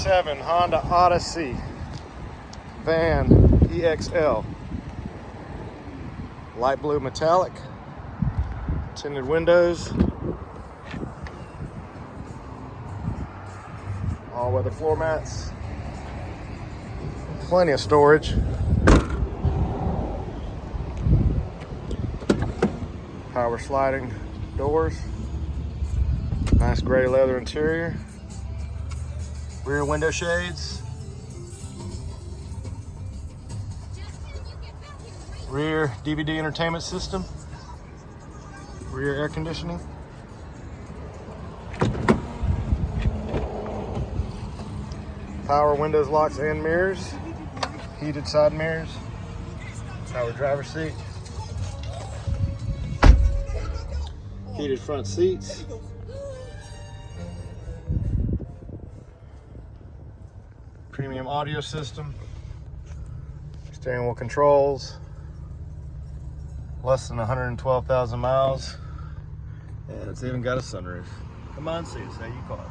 2007 Honda Odyssey van EXL. Light blue metallic, tinted windows, all weather floor mats, plenty of storage. Power sliding doors, nice gray leather interior, rear window shades, rear DVD entertainment system, rear air conditioning, power windows, locks, and mirrors, heated side mirrors, power driver's seat, heated front seats, premium audio system, steering wheel controls, less than 112,000 miles, and it's even got a sunroof. Come on, see us, how you cars.